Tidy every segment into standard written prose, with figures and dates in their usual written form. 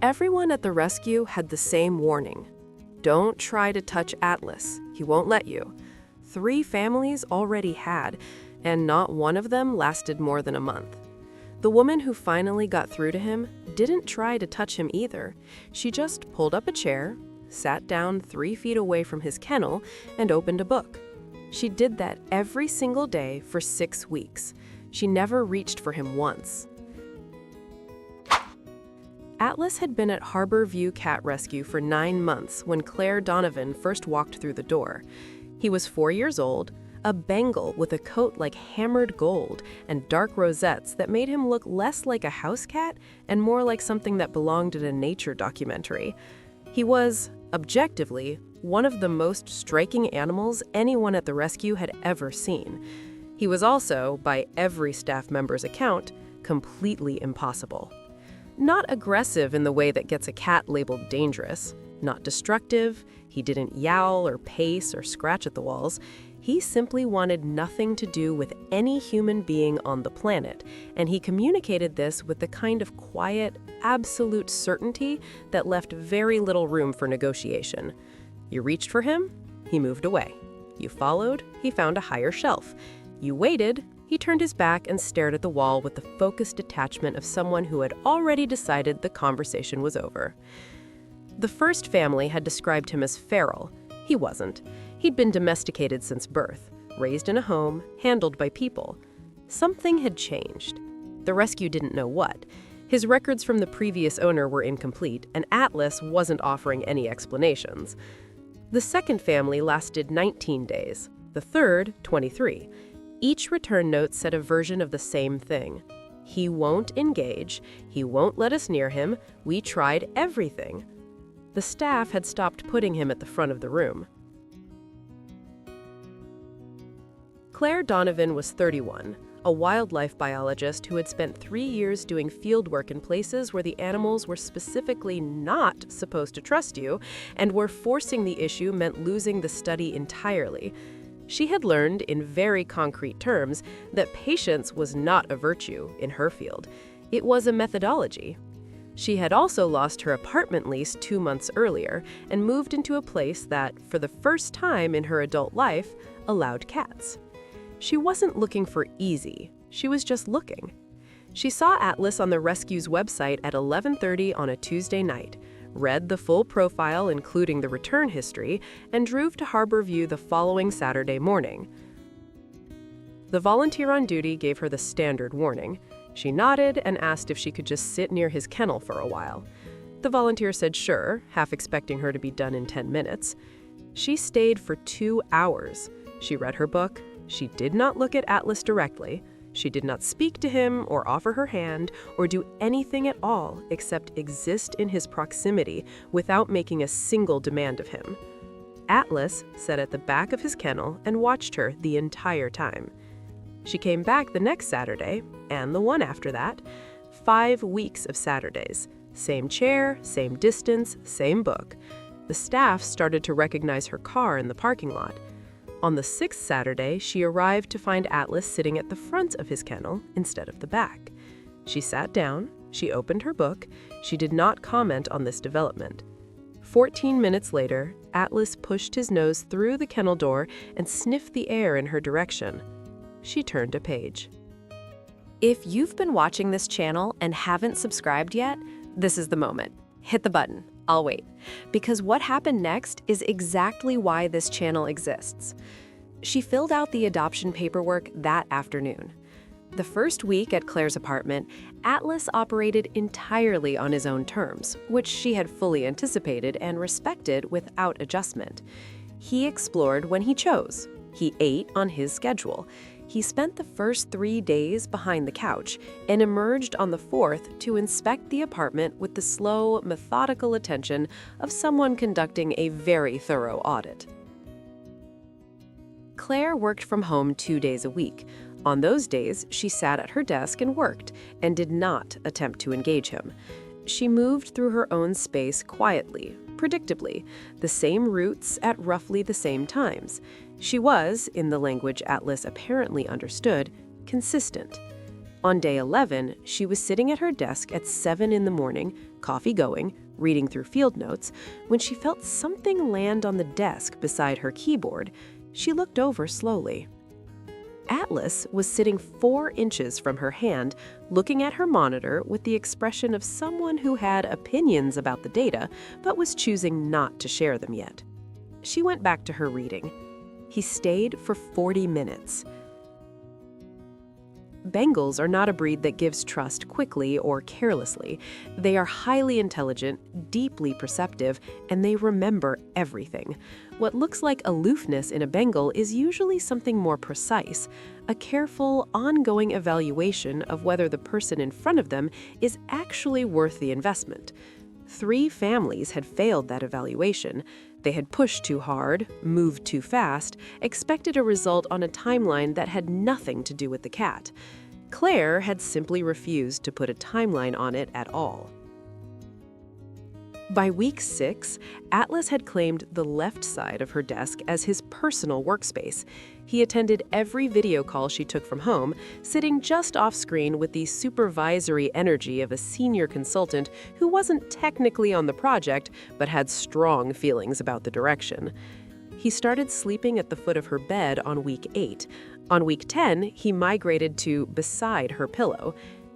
Everyone at the rescue had the same warning. Don't try to touch Atlas. He won't let you. 3 families already had, and not one of them lasted more than a month. The woman who finally got through to him didn't try to touch him either. She just pulled up a chair, sat down 3 feet away from his kennel, and opened a book. She did that every single day for 6 weeks. She never reached for him once. Atlas had been at Harborview Cat Rescue for 9 months when Claire Donovan first walked through the door. He was 4 years old, a Bengal with a coat like hammered gold and dark rosettes that made him look less like a house cat and more like something that belonged in a nature documentary. He was, objectively, one of the most striking animals anyone at the rescue had ever seen. He was also, by every staff member's account, completely impossible. Not aggressive in the way that gets a cat labeled dangerous, not destructive, he didn't yowl or pace or scratch at the walls. He simply wanted nothing to do with any human being on the planet, and he communicated this with the kind of quiet, absolute certainty that left very little room for negotiation. You reached for him, he moved away. You followed, he found a higher shelf. You waited, he turned his back and stared at the wall with the focused detachment of someone who had already decided the conversation was over. The first family had described him as feral. He wasn't. He'd been domesticated since birth, raised in a home, handled by people. Something had changed. The rescue didn't know what. His records from the previous owner were incomplete, and Atlas wasn't offering any explanations. The second family lasted 19 days, the third, 23. Each return note said a version of the same thing. He won't engage, he won't let us near him, we tried everything. The staff had stopped putting him at the front of the room. Claire Donovan was 31, a wildlife biologist who had spent 3 years doing field work in places where the animals were specifically not supposed to trust you, and where forcing the issue meant losing the study entirely. She had learned, in very concrete terms, that patience was not a virtue in her field. It was a methodology. She had also lost her apartment lease 2 months earlier and moved into a place that, for the first time in her adult life, allowed cats. She wasn't looking for easy, she was just looking. She saw Atlas on the rescue's website at 11:30 on a Tuesday night, read the full profile including the return history, and drove to Harborview the following Saturday morning. The volunteer on duty gave her the standard warning. She nodded and asked if she could just sit near his kennel for a while. The volunteer said sure, half expecting her to be done in 10 minutes. She stayed for 2 hours. She read her book. She did not look at Atlas directly. She did not speak to him or offer her hand or do anything at all except exist in his proximity without making a single demand of him. Atlas sat at the back of his kennel and watched her the entire time. She came back the next Saturday, and the one after that, 5 weeks of Saturdays. Same chair, same distance, same book. The staff started to recognize her car in the parking lot. On the 6th Saturday, she arrived to find Atlas sitting at the front of his kennel instead of the back. She sat down, she opened her book, she did not comment on this development. 14 minutes later, Atlas pushed his nose through the kennel door and sniffed the air in her direction. She turned a page. If you've been watching this channel and haven't subscribed yet, this is the moment. Hit the button. I'll wait. Because what happened next is exactly why this channel exists. She filled out the adoption paperwork that afternoon. The first week at Claire's apartment, Atlas operated entirely on his own terms, which she had fully anticipated and respected without adjustment. He explored when he chose. He ate on his schedule. He spent the first 3 days behind the couch and emerged on the 4th to inspect the apartment with the slow, methodical attention of someone conducting a very thorough audit. Claire worked from home 2 days a week. On those days, she sat at her desk and worked, and did not attempt to engage him. She moved through her own space quietly, predictably, the same routes at roughly the same times. She was, in the language Atlas apparently understood, consistent. On day 11, she was sitting at her desk at 7 in the morning, coffee going, reading through field notes, when she felt something land on the desk beside her keyboard. She looked over slowly. Atlas was sitting 4 inches from her hand, looking at her monitor with the expression of someone who had opinions about the data, but was choosing not to share them yet. She went back to her reading. He stayed for 40 minutes. Bengals are not a breed that gives trust quickly or carelessly. They are highly intelligent, deeply perceptive, and they remember everything. What looks like aloofness in a Bengal is usually something more precise, a careful, ongoing evaluation of whether the person in front of them is actually worth the investment. 3 families had failed that evaluation. They had pushed too hard, moved too fast, expected a result on a timeline that had nothing to do with the cat. Claire had simply refused to put a timeline on it at all. By week 6, Atlas had claimed the left side of her desk as his personal workspace. He attended every video call she took from home, sitting just off screen with the supervisory energy of a senior consultant who wasn't technically on the project but had strong feelings about the direction. He started sleeping at the foot of her bed on week 8. On week 10, he migrated to beside her pillow.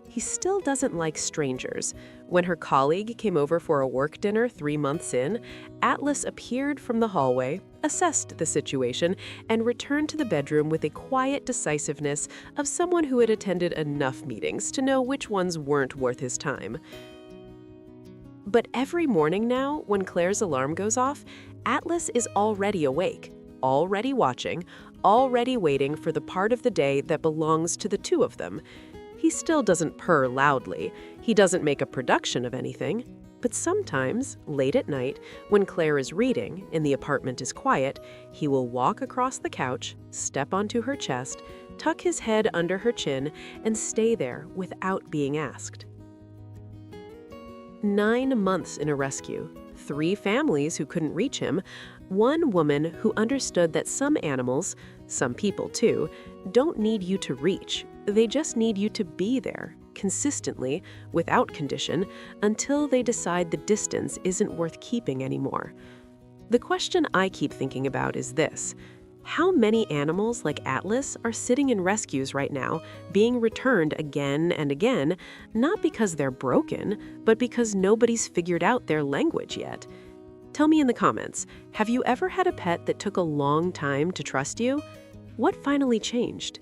He still doesn't like strangers. When her colleague came over for a work dinner 3 months in, Atlas appeared from the hallway, assessed the situation, and returned to the bedroom with a quiet decisiveness of someone who had attended enough meetings to know which ones weren't worth his time. But every morning now, when Claire's alarm goes off, Atlas is already awake, already watching, already waiting for the part of the day that belongs to the 2 of them. He still doesn't purr loudly. He doesn't make a production of anything. But sometimes, late at night, when Claire is reading and the apartment is quiet, he will walk across the couch, step onto her chest, tuck his head under her chin, and stay there without being asked. 9 months in a rescue, 3 families who couldn't reach him, 1 woman who understood that some animals, some people too, don't need you to reach. They just need you to be there, consistently, without condition, until they decide the distance isn't worth keeping anymore. The question I keep thinking about is this: how many animals like Atlas are sitting in rescues right now, being returned again and again, not because they're broken, but because nobody's figured out their language yet? Tell me in the comments, have you ever had a pet that took a long time to trust you? What finally changed?